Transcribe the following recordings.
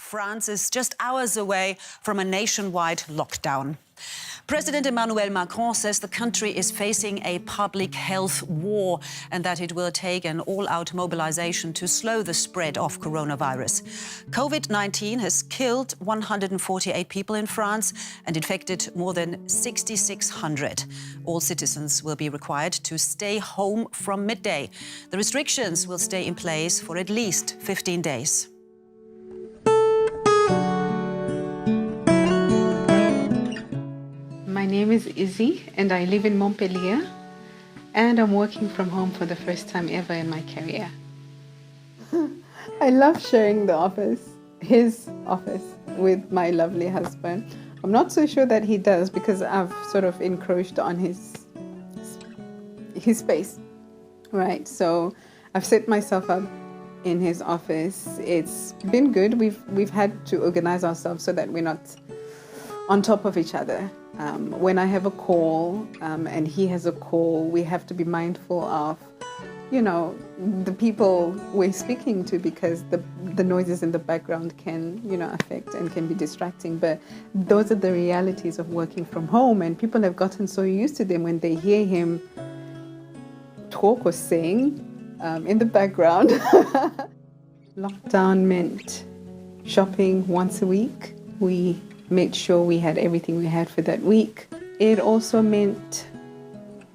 France is just hours away from a nationwide lockdown. President Emmanuel Macron says the country is facing a public health war and that it will take an all-out mobilization to slow the spread of coronavirus. COVID-19 has killed 148 people in France and infected more than 6,600. All citizens will be required to stay home from midday. The restrictions will stay in place for at least 15 days. My name is Izzy and I live in Montpellier and I'm working from home for the first time ever in my career. I love sharing the office, his office, with my lovely husband. I'm not so sure that he does because I've sort of encroached on his space, right? So I've set myself up in his office. It's been good. We've had to organize ourselves so that we're not on top of each other. When I have a call and he has a call, we have to be mindful of, the people we're speaking to because the noises in the background can, affect and can be distracting. But those are the realities of working from home, and people have gotten so used to them when they hear him talk or sing in the background. Lockdown meant shopping once a week. We made sure we had everything we had for that week. It also meant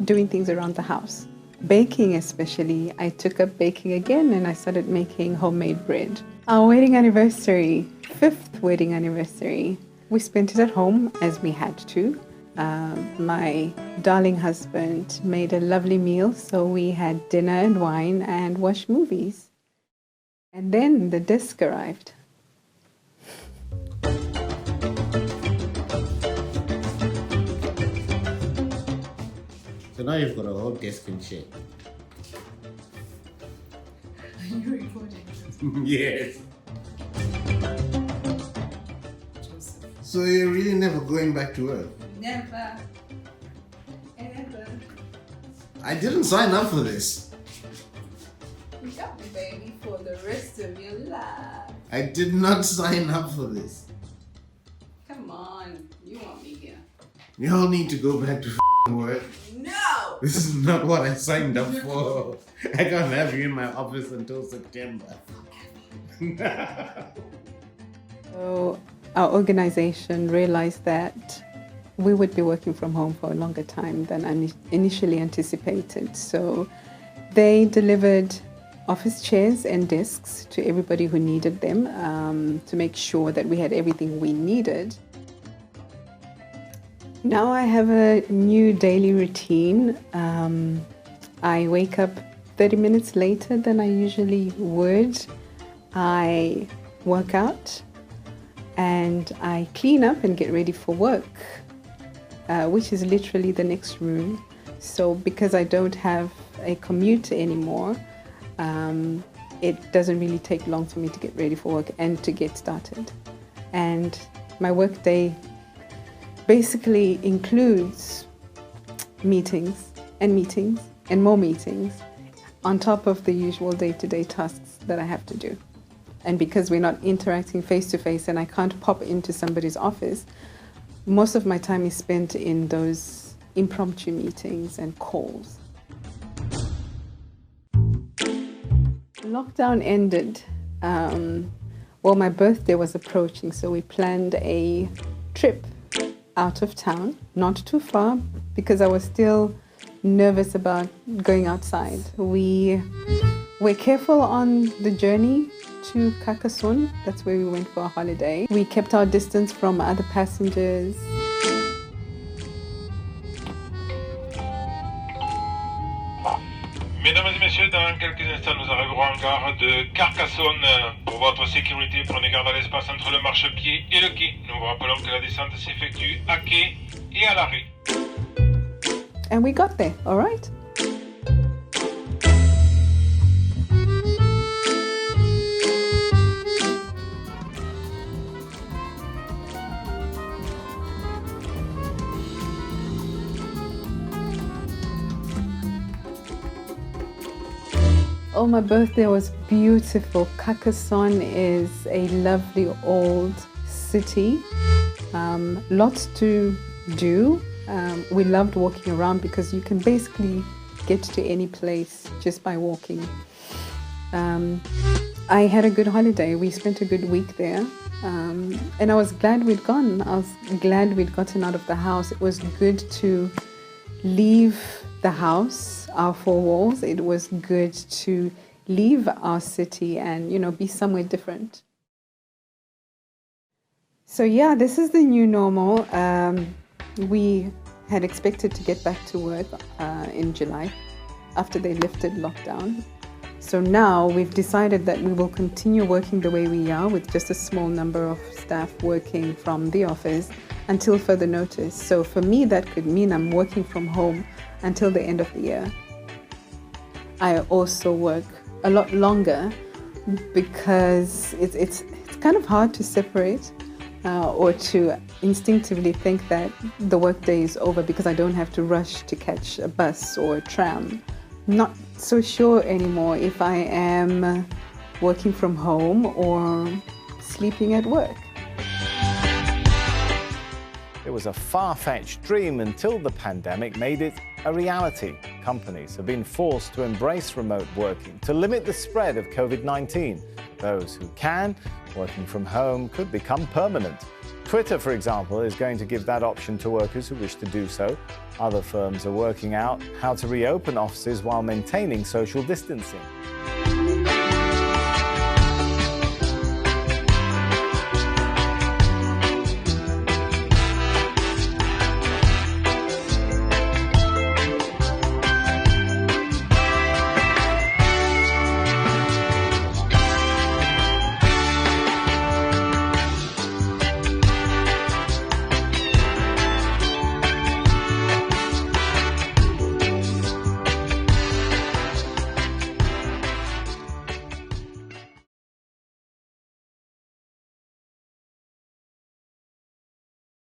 doing things around the house. Baking especially. I took up baking again and I started making homemade bread. Our wedding anniversary, 5th wedding anniversary, we spent it at home as we had to. My darling husband made a lovely meal, so we had dinner and wine and watched movies. And then the disc arrived. So now you've got a whole desk and chair. Are you recording? Yes. So you're really never going back to work? Never. Ever. I didn't sign up for this. You got me, baby, for the rest of your life. I did not sign up for this. Come on, you want me here. You all need to go back to work. No! This is not what I signed up for. I can't have you in my office until September. So our organization realized that we would be working from home for a longer time than initially anticipated. So they delivered office chairs and desks to everybody who needed them to make sure that we had everything we needed. Now I have a new daily routine. I wake up 30 minutes later than I usually would. I work out and I clean up and get ready for work, which is literally the next room. So because I don't have a commute anymore, it doesn't really take long for me to get ready for work and to get started. And my work day basically includes meetings and more meetings on top of the usual day-to-day tasks that I have to do. And because we're not interacting face-to-face and I can't pop into somebody's office, most of my time is spent in those impromptu meetings and calls. Lockdown ended. My birthday was approaching, so we planned a trip out of town, not too far, because I was still nervous about going outside. We were careful on the journey to Carcassonne. That's where we went for a holiday. We kept our distance from other passengers. Mesdames et messieurs, dans quelques instants, nous arriverons en gare de Carcassonne. Pour votre sécurité, prenez garde à l'espace entre le marchepied et le quai. Nous vous rappelons que la descente s'effectue à quai et à l'arrêt. And we got there, all right? Oh, my birthday was beautiful. Carcassonne is a lovely old city. Lots to do. We loved walking around because you can basically get to any place just by walking. I had a good holiday. We spent a good week there. And I was glad we'd gone. I was glad we'd gotten out of the house. It was good to leave the house, our four walls. It was good to leave our city and, be somewhere different. So yeah, this is the new normal. We had expected to get back to work in July after they lifted lockdown. So now we've decided that we will continue working the way we are with just a small number of staff working from the office until further notice. So for me, that could mean I'm working from home until the end of the year. I also work a lot longer because it's kind of hard to separate or to instinctively think that the workday is over because I don't have to rush to catch a bus or a tram. Not so sure anymore if I am working from home or sleeping at work. It was a far-fetched dream until the pandemic made it a reality. Companies have been forced to embrace remote working to limit the spread of COVID-19. Those who can, working from home could become permanent. Twitter, for example, is going to give that option to workers who wish to do so. Other firms are working out how to reopen offices while maintaining social distancing.